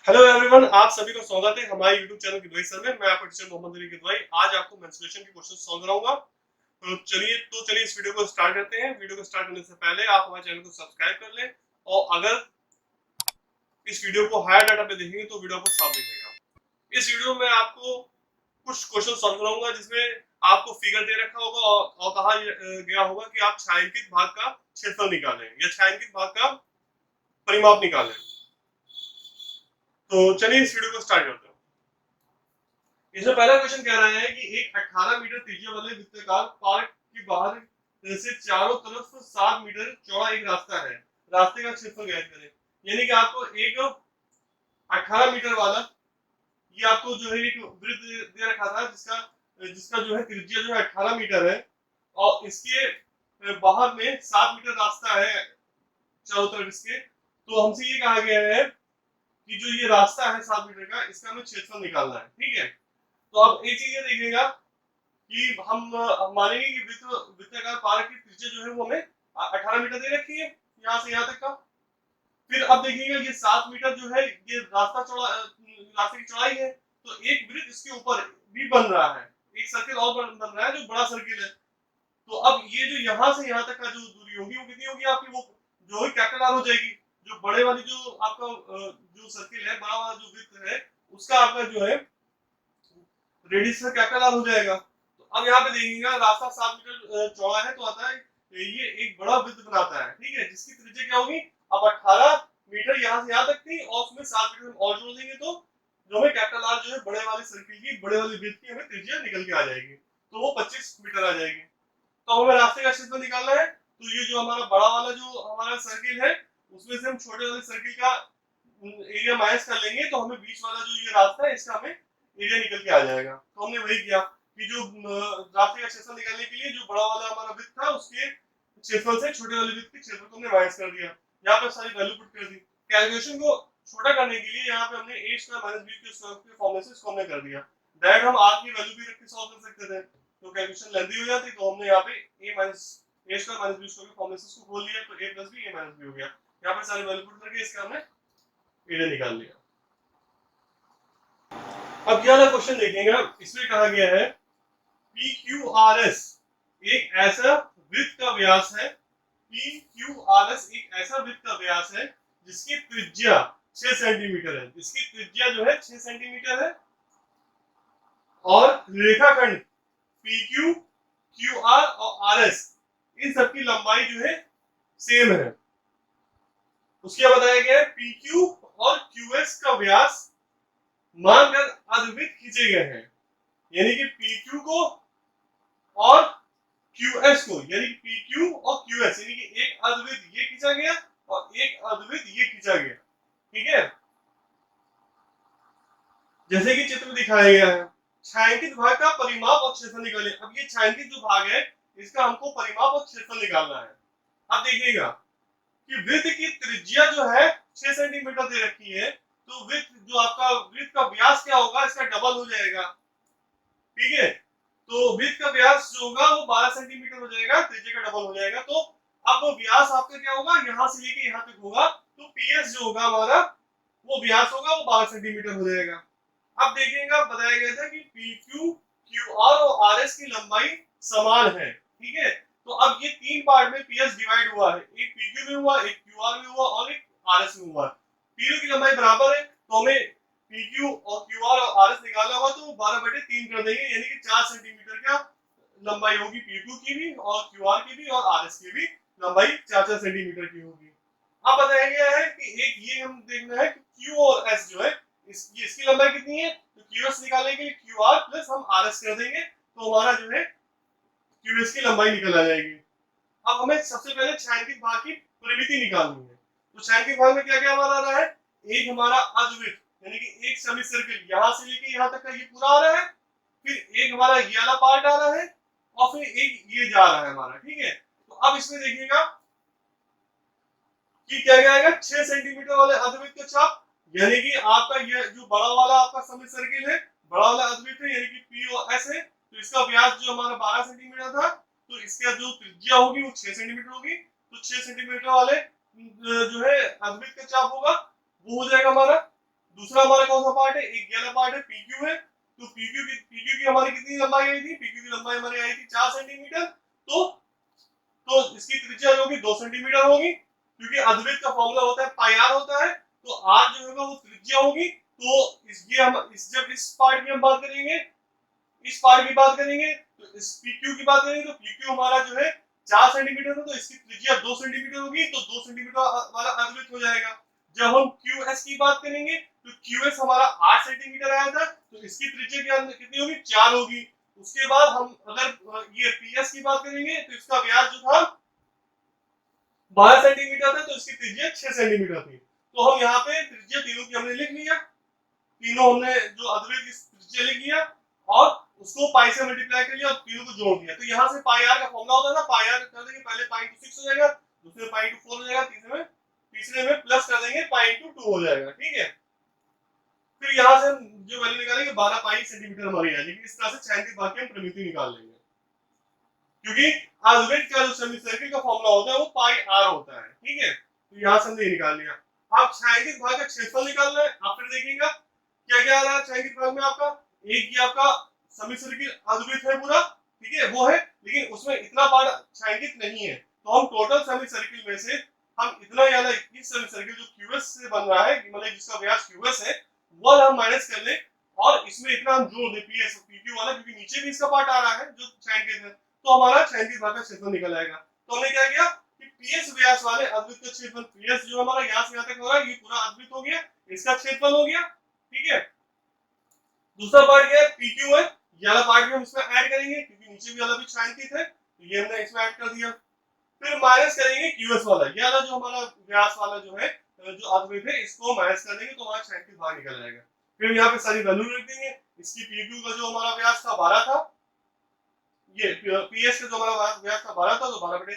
Hello everyone, आप सभी का स्वागत है हमारे YouTube चैनल किदवाई सर में। मैं आपका टीचर मोहम्मद अली किदवाई आज आपको मेंस्ट्रुएशन के क्वेश्चन सॉल्व कराऊंगा। तो चलिए इस वीडियो को स्टार्ट करते हैं। वीडियो को स्टार्ट करने से पहले आप हमारे चैनल को सब्सक्राइब कर लें और अगर इस वीडियो को हायर डाटा पे देखेंगे तो वीडियो आपको साफ दिखेगा। इस वीडियो में आपको कुछ क्वेश्चन सॉल्व कराऊंगा जिसमें आपको फिगर दे रखा होगा और कहा गया होगा कि आप छायांकित भाग का क्षेत्रफल निकालें या छायांकित भाग का परिमाप निकालें। तो चलिए इस वीडियो को स्टार्ट करते हैं। इसमें पहला क्वेश्चन कह रहा है कि एक 18 मीटर त्रिज्या वाले वृत्ताकार पार्क की बाहर से चारों तरफ 7 मीटर चौड़ा एक रास्ता है। रास्ते का क्षेत्रफल ज्ञात करें। यानी कि आपको एक 18 मीटर वाला ये आपको जो है एक वृत्त दे रखा था जिसका जिसका जो है त्रिज्या जो है 18 मीटर है और इसके बाहर में 7 मीटर रास्ता है चारों तरफ इसके। तो हमसे ये कहा गया है कि जो ये रास्ता है 7 मीटर का इसका हमें क्षेत्रफल निकालना है। ठीक है, तो अब एक चीज ये देखिएगा कि हम मानेंगे कि वृत्ताकार पार्क की त्रिज्या जो है वो हमें 18 मीटर दे रखी है यहाँ से यहाँ तक का। फिर अब देखिएगा ये 7 मीटर जो है ये रास्ते की चौड़ाई है, तो एक वृत्त इसके ऊपर भी बन रहा है, एक सर्किल और बन रहा है जो बड़ा सर्किल है। तो अब ये जो यहाँ से यहाँ तक का जो दूरी होगी वो कितनी होगी आपकी, वो जो है कैपिटल आर हो जाएगी। जो बड़े वाली जो आपका जो सर्किल है, बड़ा वाला जो वृत्त है उसका आपका जो है रेडियस का कैपिटल आर हो जाएगा। तो अब यहाँ पे देखिएगा रास्ता 7 मीटर चौड़ा है तो आता है ये एक बड़ा वृत्त बनाता है। ठीक है, जिसकी त्रिज्या क्या होगी, अब 18 मीटर यहाँ से यहाँ तक थी और उसमें 7 मीटर और जोड़ देंगे तो जो हमें कैपिटल आर जो है बड़े वाले सर्किल की, बड़े वाले वृत्त की हमें त्रिज्या निकल के आ जाएगी, तो वो 25 मीटर आ जाएगी। तो हमें रास्ते का क्षेत्रफल निकालना है। तो ये जो हमारा बड़ा वाला जो हमारा सर्किल है उसमें से हम छोटे वाले सर्किल का एरिया माइनस कर लेंगे तो हमें बीच वाला जो ये रास्ता है इसका हमें एरिया निकल के आ जाएगा। तो हमने वही किया कि जो रास्ते का क्षेत्रफल निकालने के लिए जो बड़ा वाला हमारा वृत्त था उसके क्षेत्रफल से छोटे वाले वृत्त के क्षेत्रफल को हमने माइनस कर दिया। यहाँ पे सारी वैल्यू पुट कर दी। कैलकुलेशन को छोटा करने के लिए यहाँ पे हमने a स्क्वायर माइनस b के स्क्वायर के फॉर्मूले से इसको हमने कर दिया। डायरेक्ट हम r की वैल्यू भी रख के सॉल्व कर सकते थे तो कैलकुलेशन लेंथी हो जाती, तो हमने यहाँ पे a square minus b square के फॉर्मूले से इसको खोल लिया तो a plus b a minus b हो गया। यहाँ पे सारी वैल्यू पुट करके इसका हमने एरिया निकाल लिया। अब क्या वाला क्वेश्चन देखेंगे, इसमें कहा गया है PQRS एक ऐसा वृत्त का व्यास है। PQRS एक ऐसा वृत्त का व्यास है जिसकी त्रिज्या 6 सेंटीमीटर है। इसकी त्रिज्या जो है 6 सेंटीमीटर है और रेखाखंड PQ, QR और RS इन सबकी लंबाई जो है सेम है। उसके बाद बताया गया है PQ और QS का व्यास मानकर अर्धवृत्त खींचे गए हैं। यानी कि PQ को और QS को, यानी कि PQ और QS यानी कि एक अर्धवृत्त ये खींचा गया और एक अर्धवृत्त ये खींचा गया। ठीक है, जैसे कि चित्र में दिखाया गया है। छायांकित भाग का परिमाप और क्षेत्रफल निकालें। अब ये छायांकित जो भाग है इसका हमको परिमाप और क्षेत्रफल निकालना है। अब देखिएगा कि वृत्त की त्रिज्या जो है 6 सेंटीमीटर दे रखी है, तो वृत्त जो आपका वृत्त का व्यास क्या होगा, इसका डबल हो जाएगा। ठीक है, तो वृत्त का व्यास जो होगा वो 12 सेंटीमीटर हो जाएगा, त्रिज्या का डबल हो जाएगा। तो अब व्यास आपका क्या होगा, यहाँ से लेके यहाँ तक होगा, तो पीएस जो होगा हमारा वो व्यास होगा वो 12 सेंटीमीटर हो जाएगा। अब देखिएगा बताया गया था कि PQ, QR और RS की लंबाई समान है। ठीक है, तो अब ये तीन पार्ट में PS डिवाइड हुआ है, एक PQ में हुआ, एक QR में हुआ और एक RS में हुआ। तीनों की लंबाई बराबर है तो हमें PQ और QR और RS निकालना होगा तो 12/3 कर देंगे, यानी कि 4 सेंटीमीटर का लंबाई होगी PQ की भी और QR की भी और RS की भी लंबाई 4-4 सेंटीमीटर की होगी। अब बताया गया है कि एक ये हम देखना है कि Q और S जो है इसकी लंबाई कितनी है, तो QS निकालने के लिए QR प्लस हम RS कर देंगे तो हमारा जो है QS की लंबाई निकल आ जाएगी। अब हमें सबसे पहले छायांकित भाग की परिमिति निकालनी है। तो छायांकित भाग में क्या क्या हमारा आ रहा है, एक हमारा अर्धवृत्त यानी कि एक सेमी सर्किल यहाँ से लेके यहाँ तक का ये पूरा आ रहा है, फिर एक हमारा ये वाला पार्ट आ रहा है और फिर एक ये जा रहा है हमारा। ठीक है, तो अब इसमें देखिएगा कि क्या क्या आएगा, 6 सेंटीमीटर वाले अर्धवृत्त का चाप, यानी कि आपका ये जो बड़ा वाला आपका सेमी सर्किल है, बड़ा वाला अर्धवृत्त है यानी कि P और S है, तो इसका व्यास जो हमारा 12 सेंटीमीटर था, तो इसका जो त्रिज्या होगी वो 6 सेंटीमीटर होगी। तो 6 सेंटीमीटर वाले जो है अर्धवृत्त का चाप होगा वो हो जाएगा हमारा दूसरा हमारा कौन सा पार्ट है, एक वाला पार्ट है PQ है। तो PQ की हमारी कितनी लंबाई आई थी, PQ की लंबाई हमारी आई थी 4 सेंटीमीटर। तो इसकी त्रिज्या जो होगी 2 सेंटीमीटर होगी, क्योंकि अर्धवृत्त का फॉर्मूला होता है पाई आर होता है। तो आर जो होगा वो त्रिज्या होगी। तो ये हम जब इस पार्ट की हम बात करेंगे, इस पार्ट की बात करेंगे, तो इस PQ की बात करेंगे, तो PQ हमारा जो है 4 सेंटीमीटर है, तो इसकी त्रिज्या 2 सेंटीमीटर होगी। तो 2 सेंटीमीटर वाला अर्धवृत्त हो जाएगा। जब हम QS की बात करेंगे, तो QS हमारा 8 सेंटीमीटर आया था, तो इसकी त्रिज्या कितनी होगी, 4 होगी। उसके बाद हम अगर ये PS की बात करेंगे, तो इसका व्यास जो था 12 सेंटीमीटर था, तो इसकी त्रिज्या 6 सेंटीमीटर थी। तो हम यहाँ पे त्रिज्या तीनों की हमने लिख लिया, तीनों हमने जो अर्धवृत्त की त्रिज्या लिख लिया और उसको पाई से मल्टीप्लाई कर लिया और तीनों को जोड़ दिया। तो यहाँ से पाई आर का फॉर्मूला होता है ना, पाई आर कर देंगे पहले पाई इंटू 6 हो जाएगा, दूसरे में पाई इंटू 4 हो जाएगा, तीसरे में प्लस कर देंगे पाई इंटू 2 हो जाएगा। ठीक है, फिर यहाँ से हम जो वैल्यू निकालेंगे 12 पाई सेंटीमीटर हमारी आ जाएगी। इस तरह से छायांकित भाग की हम परिमिति निकाल लेंगे, क्योंकि अर्धवृत्त का जो सेमी सर्किल का फॉर्मूला होता है वो पाई आर होता है। ठीक है, तो यहाँ से हमने ये निकाल लिया। अब छायांकित भाग का क्षेत्रफल निकालना है। आप फिर देखिएगा क्या क्या आ रहा है छायांकित भाग में आपका, एक ये आपका सेमी सर्किल अर्धवृत्त है पूरा, ठीक है वो है, लेकिन उसमें इतना पार्ट छायांकित नहीं है। तो हम टोटल सेमी सर्किल में से हम इतना यानी इस सेमी सर्किल जो QS से बन रहा है, मतलब जिसका व्यास QS है, वो हम माइनस कर ले और इसमें इतना हम जोड़ दे PS PQ वाला, क्योंकि नीचे भी इसका पार्ट आ रहा है जो छायांकित है, तो हमारा छायांकित भाग का क्षेत्रफल निकल आएगा। तो हमने क्या किया कि PS व्यास वाले अर्धवृत्त का क्षेत्रफल, PS जो हमारा यहाँ से यहाँ तक हो रहा है, ये पूरा अर्धवृत्त हो गया, इसका क्षेत्रफल हो गया। ठीक है, दूसरा पार्ट क्या है, PQ है, ये वाला पार्ट भी हम इसमें ऐड करेंगे, क्योंकि नीचे भी वाला भी छायांकित है, तो ये हमने इसमें ऐड कर दिया। फिर माइनस करेंगे QS वाला, ये वाला जो हमारा व्यास वाला जो है, जो अर्धवृत्त है, इसको माइनस कर देंगे तो हमारा छायांकित भाग निकल आएगा। फिर यहाँ पे सारी वैल्यू लिख देंगे। इसकी PQ का जो हमारा व्यास था 12 था, ये PS का जो हमारा व्यास था 12 था, तो 12/2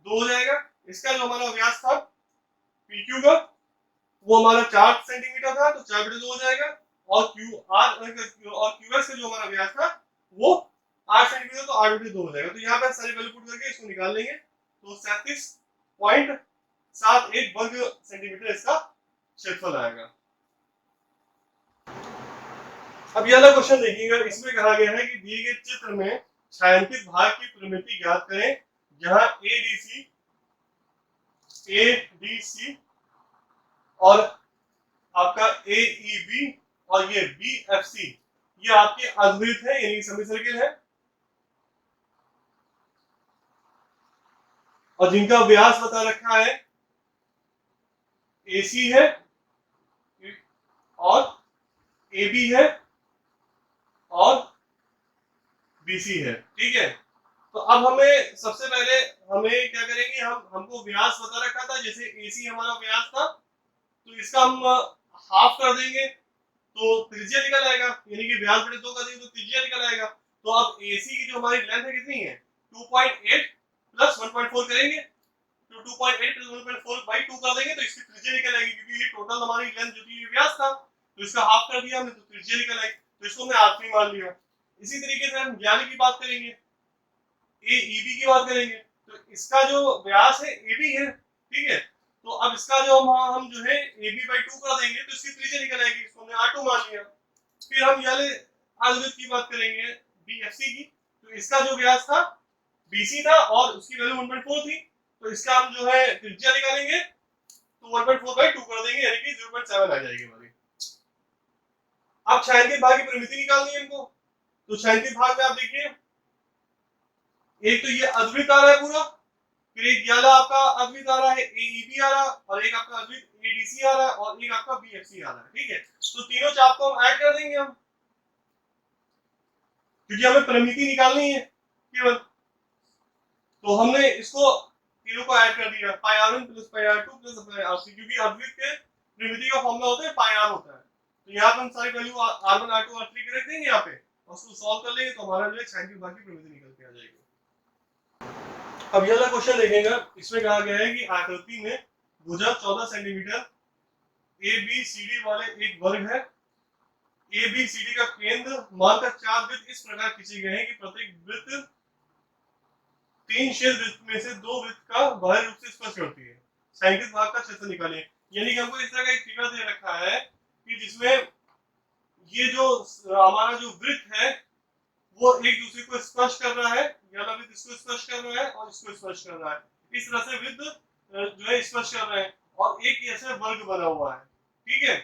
हो जाएगा। इसका जो हमारा व्यास था PQ का वो हमारा 4 सेंटीमीटर था, तो 4/2 हो जाएगा। और QS का जो हमारा व्यास था वो 8 सेंटीमीटर, तो 8/2 हो जाएगा। तो यहाँ पे सारी वैल्यू पुट करके इसको निकाल लेंगे, तो 37.71 वर्ग सेंटीमीटर इसका क्षेत्रफल आएगा। अब ये वाला क्वेश्चन देखिएगा, इसमें कहा गया है कि दिए गए चित्र में छायांकित भाग की परिमिति ज्ञात करें, जहां ADC और आपका AEB और ये BFC ये आपके अर्धवृत्त है, यानी सेमी सर्किल है, और जिनका व्यास बता रखा है AC है और AB है और BC है। ठीक है, तो अब हमें सबसे पहले हमें क्या करेंगे, हमको व्यास बता रखा था, जैसे AC हमारा व्यास था, तो इसका हम हाफ कर देंगे तो त्रिज्या निकल आएगा, यानी कि व्यास बटे 2 कर देंगे तो त्रिज्या निकल आएगा। तो अब AC की जो हमारी लेंथ है कितनी है, 2.8 प्लस 1.4 करेंगे, तो 2.8 प्लस 1.4 बाई 2 कर देंगे तो इसकी त्रिज्या निकल आएगी, क्योंकि ये टोटल हमारी लेंथ जो थी व्यास था, तो इसका हाफ कर दिया हमने तो त्रिज्या निकल आई, तो इसको हमने R3 मान लिया। इसी तरीके से हम ज्ञानी की बात करेंगे, AEB की बात करेंगे, तो इसका जो व्यास है AB है। ठीक है, तो अब इसका जो हम जो है AB/2 कर देंगे तो इसकी त्रिज्या निकल आएगी, इसको हमने R2 मान लिया। फिर हम वाले अर्धवृत्त की बात करेंगे BFC की, तो इसका जो व्यास था BC था और उसकी वैल्यू 1.4 थी, तो इसका हम जो है त्रिज्या निकालेंगे तो 1.4/2 कर देंगे, यानी कि 0.7 आ जाएगी हमारी। अब छायांकित भाग की परिमिति निकालनी है हमको, तो छायांकित भाग में आप देखिए, एक तो ये अर्धवृत्त आ रहा है पूरा, फिर एक वाला आपका अर्धवृत्त आ रहा है AEB आ रहा है, और एक आपका अर्धवृत्त ADC आ रहा है, और एक आपका BFC आ रहा है। ठीक है, तो तीनों चाप को हम ऐड कर देंगे हम, क्योंकि हमें परिमिति निकालनी है केवल, तो हमने इसको तीनों को ऐड कर दिया, पाई R1 plus pi R2 plus pi RC, क्योंकि अर्धवृत्त के परिमिति का फॉर्मूला होता है पाई R होता है। तो यहाँ पर हम सारी वैल्यू R1 R2 R3 के रख देंगे यहाँ पे, और उसको सॉल्व कर लेंगे तो हमारा जो है छायांकित भाग की परिमिति निकल के आ जाएगी। अब ये वाला क्वेश्चन देखेंगे, इसमें कहा गया है कि आकृति में भुजा 14 सेंटीमीटर ABCD वाले एक वर्ग है, ABCD का केंद्र मानकर 4 वृत्त इस प्रकार खींचे गए हैं कि प्रत्येक वृत्त 3 छेद वृत्त में से 2 वृत्त का बाहरी रूप से स्पर्श करती है। छायांकित भाग का क्षेत्रफल निकालिए, यानी कि हमको इस तरह का एक फिगर दे रखा है कि जिसमें ये जो हमारा जो वृत्त है वो एक दूसरे को स्पर्श कर रहा है, यह वृत्त इसको स्पर्श कर रहा है और इसको स्पर्श कर रहा है। इस तरह से वृत्त जो है स्पर्श कर रहे हैं और एक ऐसे वर्ग बना हुआ है, ठीक है।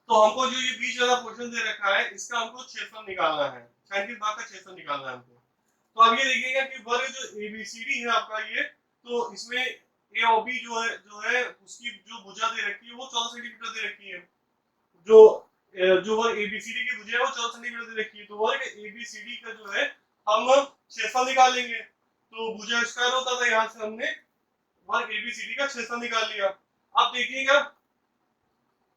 तो हमको जो ये बीच वाला पोर्शन दे रखा है इसका हमको क्षेत्रफल निकालना है, क्षैतिज भाग का क्षेत्रफल निकालना है हमको। तो अब ये देखिएगा कि वर्ग जो एबीसीडी है आपका ये, तो इसमें ए और बी जो है उसकी जो भुजा दे रखी है वो 14 सेंटीमीटर दे रखी है। जो वर्ग एबीसीडी की भुजा है वो 14 सेंटीमीटर दे रखी है। तो वर्ग एबीसीडी का जो है हम क्षेत्रफल निकाल लेंगे। तो भुजा स्क्वायर होता था, यहाँ से हमने वर्ग एबीसीडी का क्षेत्रफल निकाल लिया। अब देखिएगा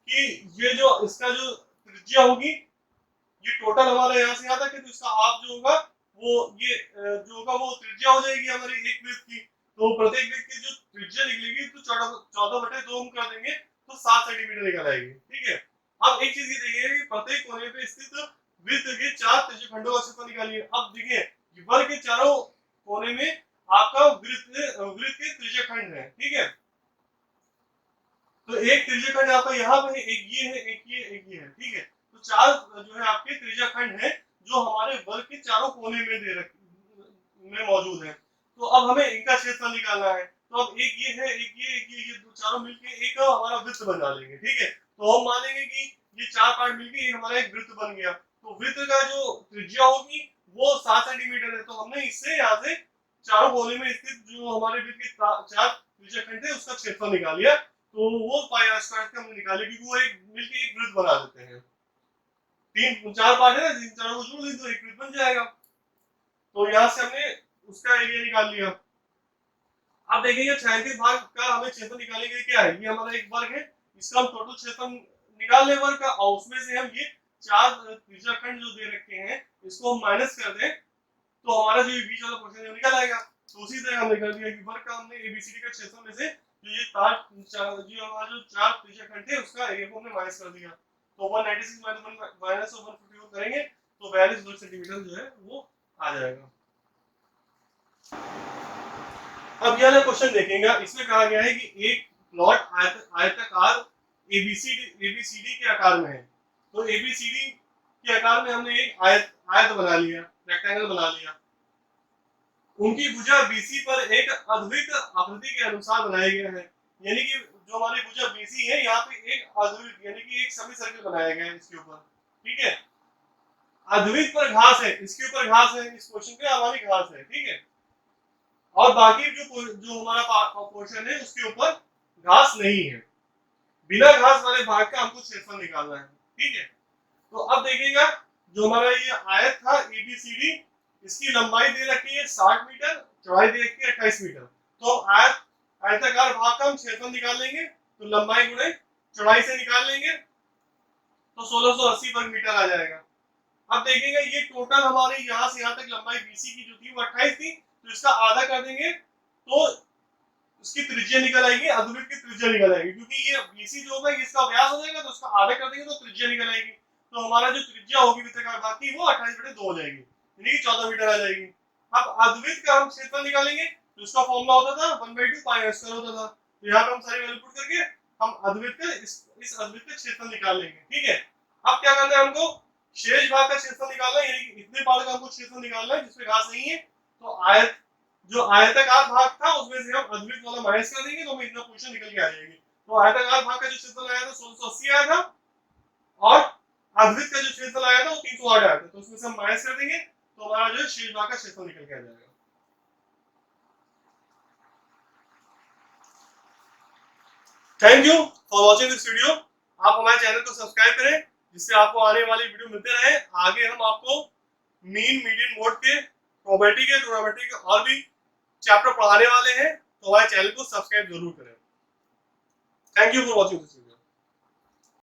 कि ये जो इसका जो त्रिज्या होगी, ये टोटल हमारा यहाँ से यहाँ तक है, तो इसका आप जो होगा वो ये जो होगा वो त्रिज्या हो जाएगी हमारी एक वृत्त की। तो प्रत्येक वृत्त की जो त्रिज्या निकलेगी तो 14/2 हम कर देंगे तो 7 सेंटीमीटर निकल आएगी, ठीक है। अब एक चीज ये देखिए कि प्रत्येक कोने पे स्थित वृत्त के 4 त्रिज्यखंडों का क्षेत्रफल निकालिए। अब देखिए वर्ग के चारों कोने में आपका वृत्त के त्रिज्यखंड है, ठीक है। तो एक त्रिज्यखंड आपका यहाँ पे है, एक ये है, एक ये है, ठीक है। तो 4 जो है आपके त्रिज्यखंड है जो हमारे वर्ग के चारों कोने में मौजूद है। तो अब हमें इनका क्षेत्रफल निकालना है। तो अब एक ये है, एक ये दो चारों मिलके एक हमारा वृत्त बना लेंगे, ठीक है। तो हम मान लेंगे कि ये 4 पार्ट मिलके हमारा एक वृत्त बन गया। तो वृत्त का जो त्रिज्या होगी वो 7 सेंटीमीटर है। तो हमने इससे यहाँ से चारों कोने में स्थित जो हमारे वृत्त के 4 त्रिज्यखंड थे उसका क्षेत्रफल निकाल लिया। तो वो पाई आर स्क्वायर का हमने निकाले क्योंकि वो एक मिलके एक वृत्त बना देते हैं। 4 पार्ट है ना, इन चारों को जोड़ दें तो एक वृत्त बन जाएगा। तो यहाँ से हमने उसका एरिया निकाल लिया। अब देखेंगे क्षैतिज भाग का हमें क्षेत्रफल निकालने के लिए क्या है, ये हमारा एक वर्ग है, इसका हम टोटल क्षेत्रफल निकाल ले वर्ग का, और उसमें से हम ये 4 त्रिज्यखंड जो दे रखे हैं इसको हम माइनस कर दें तो हमारा जो बीच वाला पोर्शन है निकल आएगा। तो उसी तरह हमने कर दिया कि वर्ग का हमने एबीसीडी का क्षेत्रफल में से जो ये जो हमारा जो 4 त्रिज्यखंड थे उसका एरिया को हमने माइनस कर दिया। तो 196 माइनस 151 करेंगे तो 42 वर्ग सेंटीमीटर जो है वो आ जाएगा। अब ये वाला क्वेश्चन देखेंगे, इसमें कहा गया है कि एक प्लॉट आयताकार एबीसीडी के आकार में है। तो एबीसीडी के आकार में हमने एक आयत बना लिया, रेक्टेंगल बना लिया। उनकी भुजा बीसी पर एक अद्वित आकृति के अनुसार बनाया गया है। यानी कि जो हमारी भुजा बीसी है यहाँ पे एक अद्वित यानी कि एक सेमी सर्कल बनाया गया है इसके ऊपर, ठीक है। अद्वित पर घास है, इसके ऊपर घास है, इस क्वेश्चन पे हमारी घास है, ठीक है। और बाकी जो हमारा पोर्शन है उसके ऊपर घास नहीं है। बिना घास वाले भाग का हमको क्षेत्रफल निकालना है, ठीक है। तो अब देखिएगा जो हमारा ये आयत था एबीसीडी, इसकी लंबाई दे रखी है 60 मीटर, चौड़ाई दे रखी है 28 मीटर। तो आयताकार भाग का हम क्षेत्रफल निकाल लेंगे तो लंबाई गुणे चौड़ाई से निकाल लेंगे तो 1680 वर्ग मीटर आ जाएगा। अब देखेंगे ये टोटल हमारी यहाँ से यहाँ तक लंबाई बीसी की जो थी वो 28 थी, तो इसका आधा कर देंगे तो उसकी त्रिज्या निकल आएगी, अधोवृत्त की त्रिज्या निकल आएगी। क्योंकि ये बीसी जो होगा इसका व्यास हो जाएगा तो उसका आधा कर देंगे तो त्रिज्या निकल आएगी। तो हमारा जो त्रिज्या होगी वृत्ताकार भाग की वो 28/2 हो जाएगी, यानी कि 14 मीटर आ जाएगी। अब अधोवृत्त का हम क्षेत्रफल निकालेंगे तो इसका फॉर्मूला होता था 1/2 पाई आर स्क्वायर होता था। तो यहाँ पे हम सारी वैल्यू पुट करके हम अधोवृत्त का इस अधोवृत्त का क्षेत्रफल निकाल लेंगे, ठीक है। अब क्या करना है हमको शेष भाग का क्षेत्रफल निकालना है, यानी कि इतने पार्ट का हमको क्षेत्रफल निकालना है जिसमें घास नहीं है। तो आयत जो आयताकार भाग था उसमें से हम अद्वित वाला माइनस कर देंगे तो हमें इतना पोजीशन निकल के आ जाएगी। तो आयताकार भाग का जो क्षेत्रफल आया था 1680 आया था और अद्वित का जो क्षेत्रफल आया था वो 308 आया था। तो उसमें से हम माइनस कर देंगे तो हमारा जो शेष भाग का क्षेत्रफल निकल के आ जाएगा। Thank you for watching this video. आप हमारे चैनल को सब्सक्राइब करें जिससे आपको आने वाली वीडियो मिलते रहे। आगे हम आपको मीन मीडियन मोड के प्रोबेबिलिटी के ट्रिग्नोमेट्री के और भी चैप्टर पढ़ाने वाले हैं, तो हमारे चैनल को सब्सक्राइब जरूर करें। Thank you for watching this video.